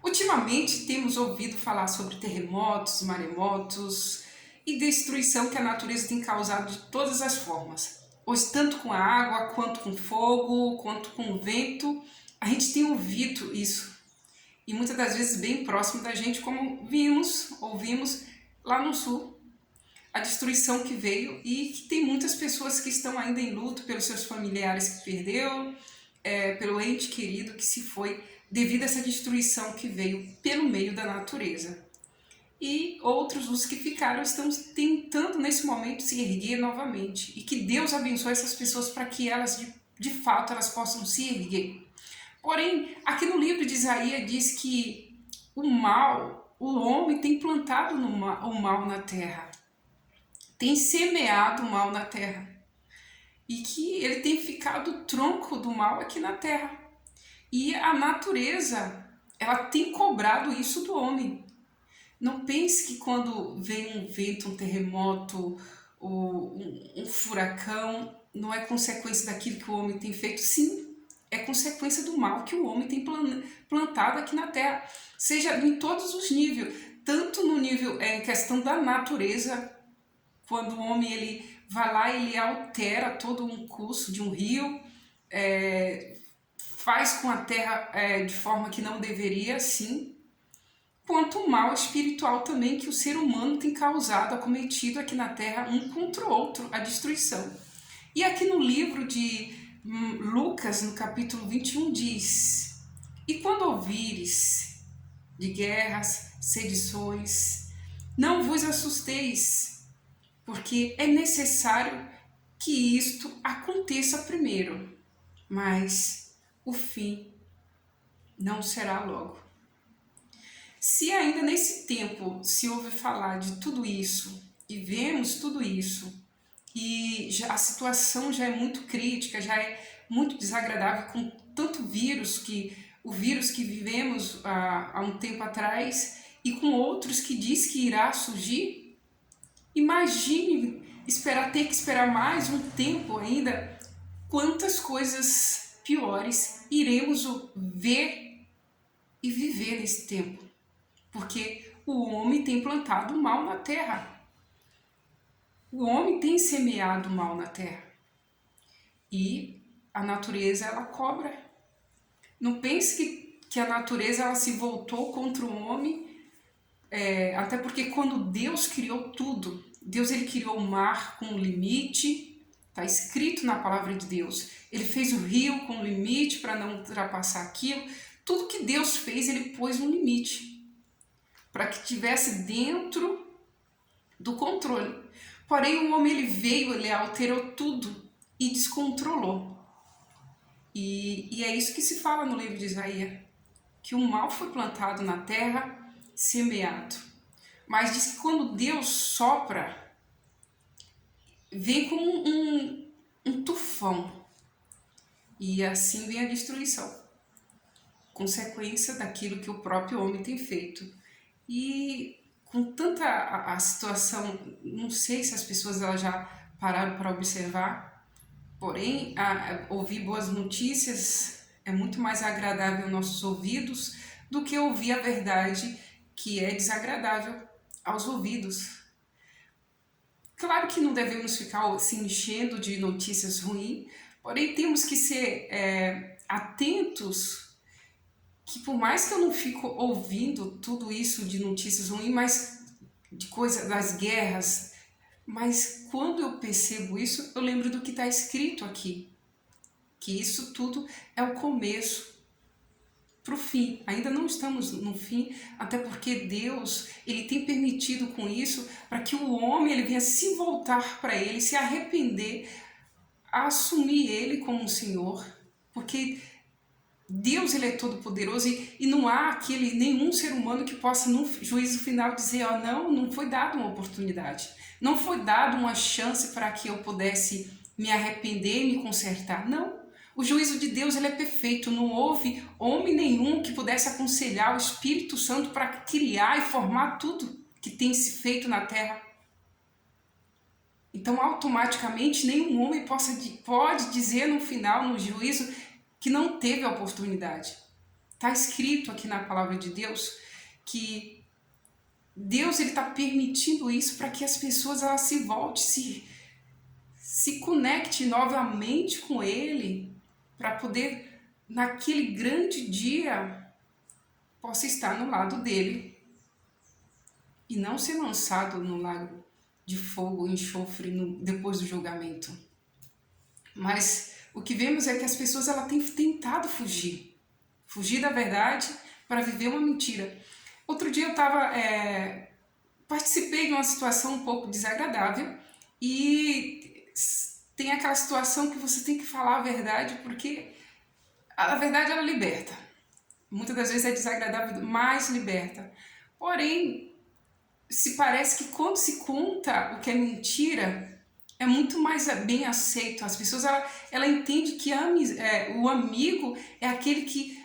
Ultimamente temos ouvido falar sobre terremotos, maremotos e destruição que a natureza tem causado de todas as formas. Hoje, tanto com a água, quanto com fogo, quanto com o vento, a gente tem ouvido isso. E muitas das vezes bem próximo da gente, como ouvimos lá no sul, a destruição que veio e que tem muitas pessoas que estão ainda em luto pelos seus familiares que perdeu, pelo ente querido que se foi devido a essa destruição que veio pelo meio da natureza. E outros, os que ficaram, estão tentando nesse momento se erguer novamente. E que Deus abençoe essas pessoas para que elas, de fato, elas possam se erguer. Porém, aqui no livro de Isaías diz que o homem tem plantado o mal na terra, tem semeado o mal na terra. E que ele tem ficado o tronco do mal aqui na terra. E a natureza, ela tem cobrado isso do homem. Não pense que quando vem um vento, um terremoto, um furacão, não é consequência daquilo que o homem tem feito. Sim, é consequência do mal que o homem tem plantado aqui na terra. Seja em todos os níveis, tanto no nível em questão da natureza, quando o homem ele vai lá e ele altera todo um curso de um rio, faz com a terra de forma que não deveria, sim, quanto o mal espiritual também que o ser humano tem causado, acometido aqui na terra, um contra o outro, a destruição. E aqui no livro de Lucas, no capítulo 21, diz: E quando ouvires de guerras, sedições, não vos assusteis, porque é necessário que isto aconteça primeiro, mas o fim não será logo. Se ainda nesse tempo se ouve falar de tudo isso e vemos tudo isso e a situação já é muito crítica, já é muito desagradável com tanto o vírus que vivemos há um tempo atrás e com outros que diz que irá surgir, imagine ter que esperar mais um tempo ainda, quantas coisas piores iremos ver e viver nesse tempo. Porque o homem tem plantado o mal na terra. O homem tem semeado o mal na terra. E a natureza, ela cobra. Não pense que a natureza ela se voltou contra o homem, até porque quando Deus criou tudo, Deus ele criou o mar com um limite, está escrito na palavra de Deus. Ele fez o rio com um limite para não ultrapassar aquilo. Tudo que Deus fez, ele pôs um limite para que estivesse dentro do controle. Porém, o homem ele veio, ele alterou tudo e descontrolou. E é isso que se fala no livro de Isaías, que o mal foi plantado na terra, semeado. Mas diz que quando Deus sopra, vem como um tufão. E assim vem a destruição, consequência daquilo que o próprio homem tem feito. E com tanta a situação, não sei se as pessoas elas já pararam para observar, porém, ouvir boas notícias é muito mais agradável aos nossos ouvidos do que ouvir a verdade que é desagradável aos ouvidos. Claro que não devemos ficar se enchendo de notícias ruins, porém temos que ser atentos que por mais que eu não fico ouvindo tudo isso de notícias ruins, mas de coisas das guerras, mas quando eu percebo isso, eu lembro do que está escrito aqui, que isso tudo é o começo para o fim. Ainda não estamos no fim, até porque Deus ele tem permitido com isso para que o homem ele venha se voltar para ele, se arrepender, assumir ele como um Senhor, porque Deus ele é todo poderoso e não há nenhum ser humano que possa no juízo final dizer, não foi dada uma oportunidade, não foi dada uma chance para que eu pudesse me arrepender e me consertar. Não, o juízo de Deus ele é perfeito, não houve homem nenhum que pudesse aconselhar o Espírito Santo para criar e formar tudo que tem se feito na terra. Então automaticamente nenhum homem pode dizer no final, no juízo, que não teve a oportunidade. Está escrito aqui na palavra de Deus que Deus está permitindo isso para que as pessoas elas se voltem, se conectem novamente com Ele, para poder, naquele grande dia, possa estar no lado dele e não ser lançado no lago de fogo e enxofre depois do julgamento. Mas o que vemos é que as pessoas ela têm tentado fugir da verdade para viver uma mentira. Outro dia eu participei de uma situação um pouco desagradável e tem aquela situação que você tem que falar a verdade porque a verdade ela liberta. Muitas das vezes é desagradável, mas liberta. Porém, se parece que quando se conta o que é mentira, é muito mais bem aceito. As pessoas ela entende que o amigo é aquele que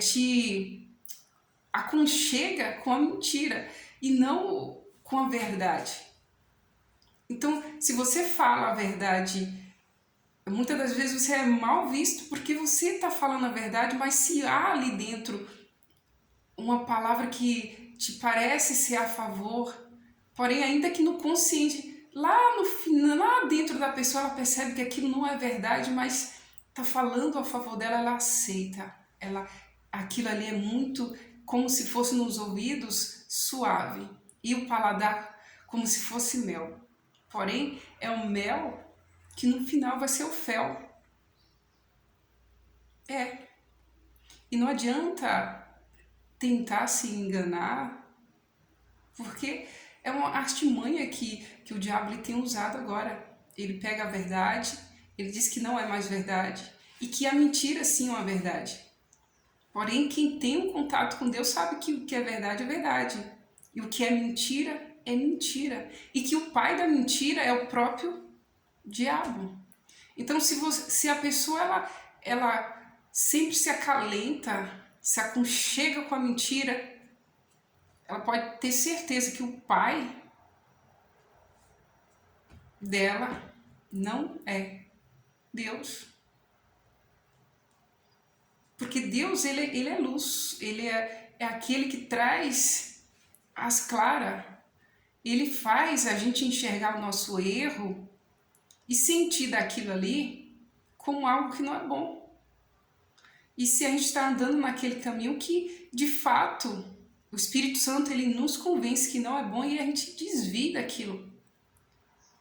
te aconchega com a mentira e não com a verdade. Então, se você fala a verdade, muitas das vezes você é mal visto porque você está falando a verdade, mas se há ali dentro uma palavra que te parece ser a favor, porém ainda que no consciente, lá no final, lá dentro da pessoa, ela percebe que aquilo não é verdade, mas está falando a favor dela, ela aceita. Aquilo ali é muito como se fosse nos ouvidos suave e o paladar como se fosse mel. Porém, é o mel que no final vai ser o fel. E não adianta tentar se enganar, porque é uma artimanha que o diabo ele tem usado agora. Ele pega a verdade, ele diz que não é mais verdade e que a mentira sim é uma verdade. Porém, quem tem um contato com Deus sabe que o que é verdade e o que é mentira e que o pai da mentira é o próprio diabo. Então, se a pessoa ela sempre se acalenta, se aconchega com a mentira, ela pode ter certeza que o pai dela não é Deus. Porque Deus, ele é luz, ele é aquele que traz as claras, ele faz a gente enxergar o nosso erro e sentir daquilo ali como algo que não é bom. E se a gente está andando naquele caminho que, de fato, o Espírito Santo ele nos convence que não é bom e a gente desvia daquilo.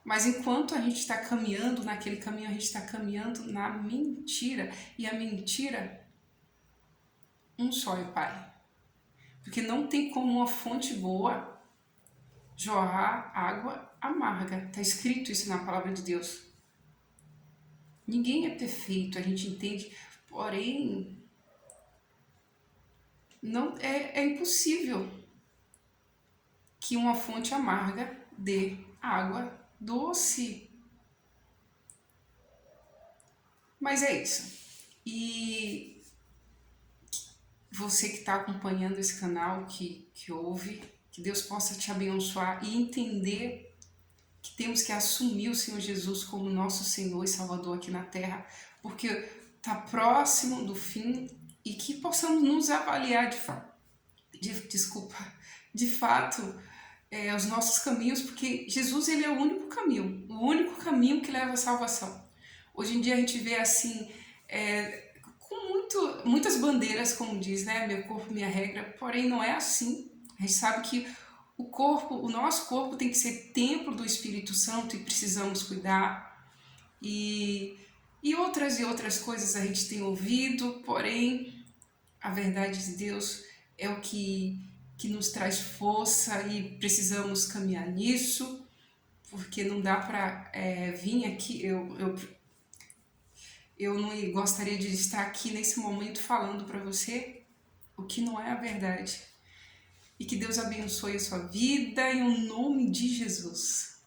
Mas enquanto a gente está caminhando naquele caminho, a gente está caminhando na mentira. E a mentira, um só é o Pai. Porque não tem como uma fonte boa jorrar água amarga. Está escrito isso na palavra de Deus. Ninguém é perfeito, a gente entende, porém, não é impossível que uma fonte amarga dê água doce. Mas é isso. E você que está acompanhando esse canal, que ouve, que Deus possa te abençoar e entender que temos que assumir o Senhor Jesus como nosso Senhor e Salvador aqui na Terra, porque está próximo do fim e que possamos nos avaliar de fato os nossos caminhos, porque Jesus ele é o único caminho que leva à salvação. Hoje em dia a gente vê assim, com muitas bandeiras, como diz, né? Meu corpo, minha regra, porém não é assim. A gente sabe que o nosso corpo tem que ser templo do Espírito Santo e precisamos cuidar. E outras coisas a gente tem ouvido, porém a verdade de Deus é o que nos traz força e precisamos caminhar nisso, porque não dá para vir aqui, eu não gostaria de estar aqui nesse momento falando para você o que não é a verdade. E que Deus abençoe a sua vida em nome de Jesus.